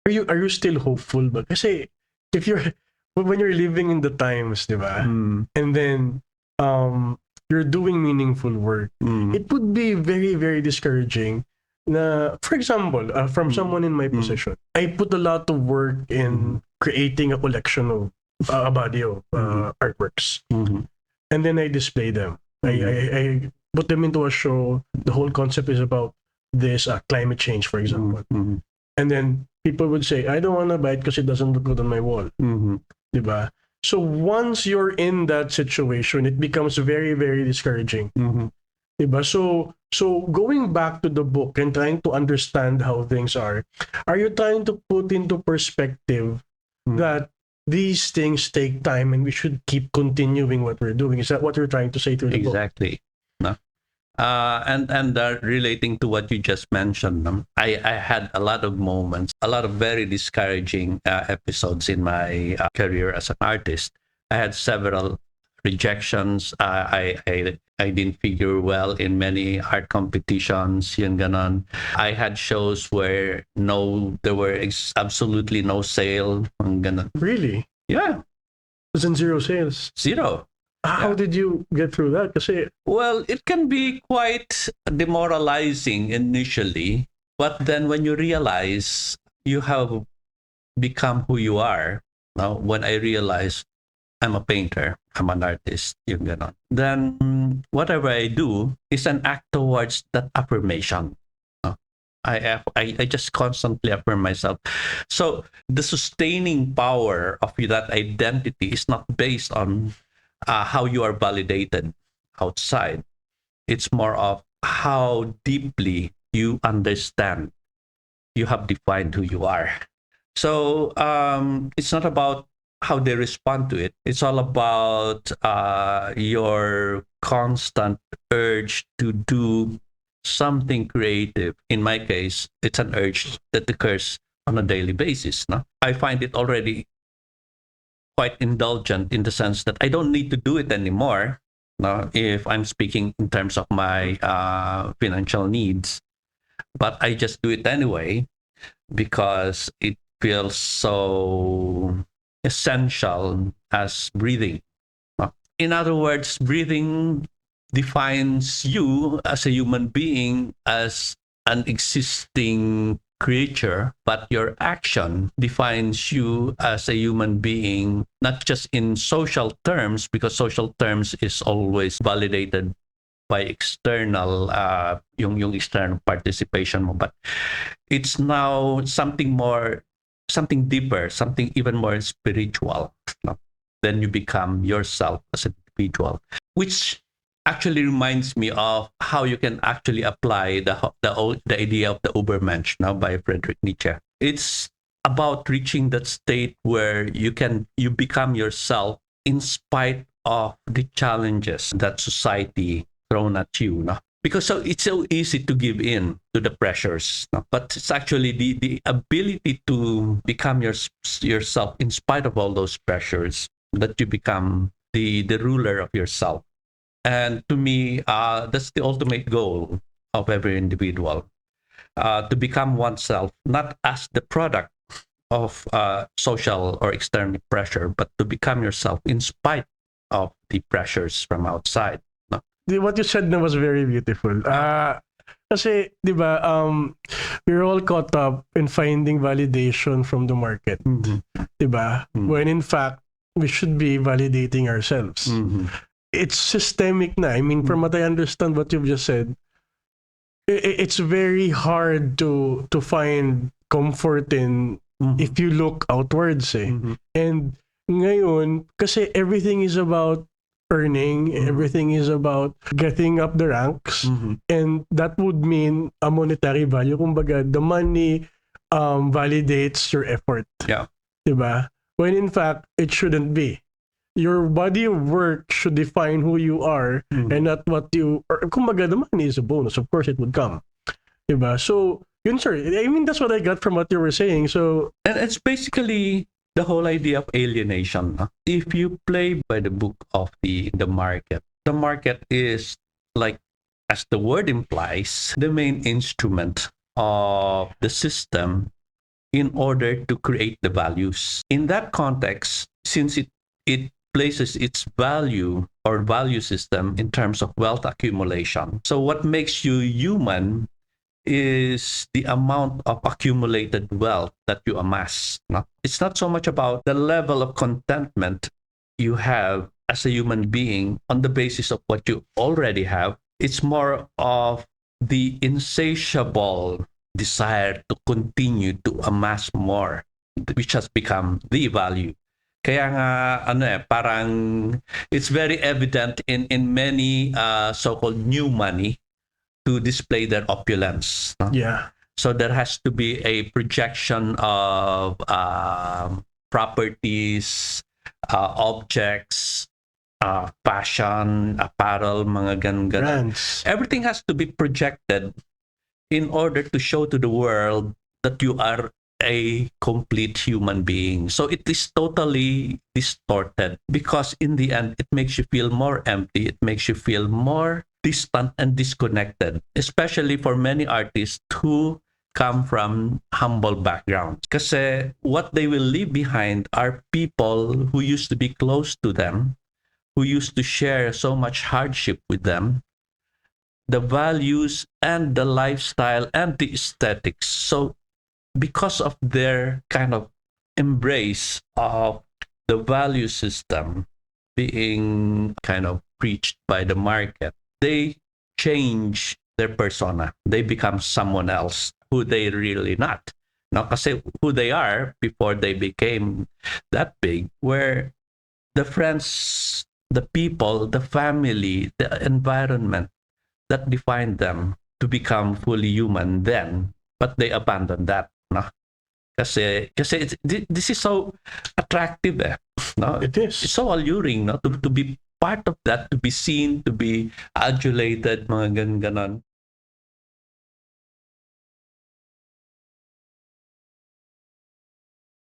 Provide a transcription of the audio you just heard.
are you still hopeful ba? Kasi if you're when you're living in the times, di ba? And then you're doing meaningful work, it would be very, very discouraging. Na, for example, from someone in my position, I put a lot of work in creating a collection of a body of artworks, and then I display them. I put them into a show. The whole concept is about this climate change, for example. And then people would say, I don't want to buy it because it doesn't look good on my wall. Diba? So once you're in that situation, it becomes very, very discouraging. Diba? So going back to the book and trying to understand how things are you trying to put into perspective that these things take time and we should keep continuing what we're doing? Is that what you're trying to say through the book? Exactly. No? And relating to what you just mentioned, I had a lot of moments, a lot of very discouraging episodes in my career as an artist. I had several rejections. I didn't figure well in many art competitions. Yun ganon. I had shows where there were absolutely no sale. Ganon. Really? Yeah. It was in zero sales. Zero. How did you get through that? Kasi, well, it can be quite demoralizing initially, but then when you realize you have become who you are, now when I realized I'm a painter, I'm an artist, yung ganon, then whatever I do is an act towards that affirmation. I just constantly affirm myself. So the sustaining power of that identity is not based on how you are validated outside. It's more of how deeply you understand, you have defined who you are. So it's not about how they respond to it. It's all about your constant urge to do something creative. In my case, it's an urge that occurs on a daily basis. No? I find it already quite indulgent in the sense that I don't need to do it anymore. No, if I'm speaking in terms of my financial needs, but I just do it anyway because it feels so essential as breathing. No? In other words, breathing defines you as a human being, as an existing creature, but your action defines you as a human being, not just in social terms, because social terms is always validated by external yung external participation mo, but it's now something more, something deeper, something even more spiritual. No? Then you become yourself as an individual, which actually reminds me of how you can actually apply the idea of the Übermensch now by Friedrich Nietzsche. It's about reaching that state where you become yourself in spite of the challenges that society thrown at you. No? Because it's so easy to give in to the pressures, no? But it's actually the ability to become yourself in spite of all those pressures that you become the ruler of yourself. And to me, that's the ultimate goal of every individual, to become oneself, not as the product of social or external pressure, but to become yourself in spite of the pressures from outside. No? What you said na was very beautiful. Kasi, di ba, we're all caught up in finding validation from the market. Di ba? When in fact, we should be validating ourselves. It's systemic na. I mean, from what I understand what you've just said, it's very hard to find comfort in if you look outwards eh. And ngayon, kasi everything is about earning, everything is about getting up the ranks, and that would mean a monetary value. Kumbaga, the money validates your effort. Yeah. Diba? When in fact, it shouldn't be. Your body of work should define who you are and not what you... Or, kumbaga, the money is a bonus. Of course, it would come. Diba? So, yun sir. I mean, that's what I got from what you were saying. So, and it's basically the whole idea of alienation. Huh? If you play by the book of the market is, like, as the word implies, the main instrument of the system in order to create the values. In that context, since it places its value or value system in terms of wealth accumulation. So what makes you human is the amount of accumulated wealth that you amass. No? It's not so much about the level of contentment you have as a human being on the basis of what you already have. It's more of the insatiable desire to continue to amass more, which has become the value. Kaya nga parang it's very evident in many so-called new money to display their opulence. No? Yeah. So there has to be a projection of properties, objects, fashion, apparel, mga ganun. Brands. Everything has to be projected in order to show to the world that you are a complete human being. So it is totally distorted because in the end, it makes you feel more empty. It makes you feel more distant and disconnected, especially for many artists who come from humble backgrounds. Kasi what they will leave behind are people who used to be close to them, who used to share so much hardship with them, the values and the lifestyle and the aesthetics. So because of their kind of embrace of the value system being kind of preached by the market, they change their persona. They become someone else who they really not. No, kasi who they are before they became that big were the friends, the people, the family, the environment that defined them to become fully human then, but they abandoned that. No? Kasi this is so attractive. No? It is. It's so alluring, no? To be part of that, to be seen, to be adulated, mga ganon.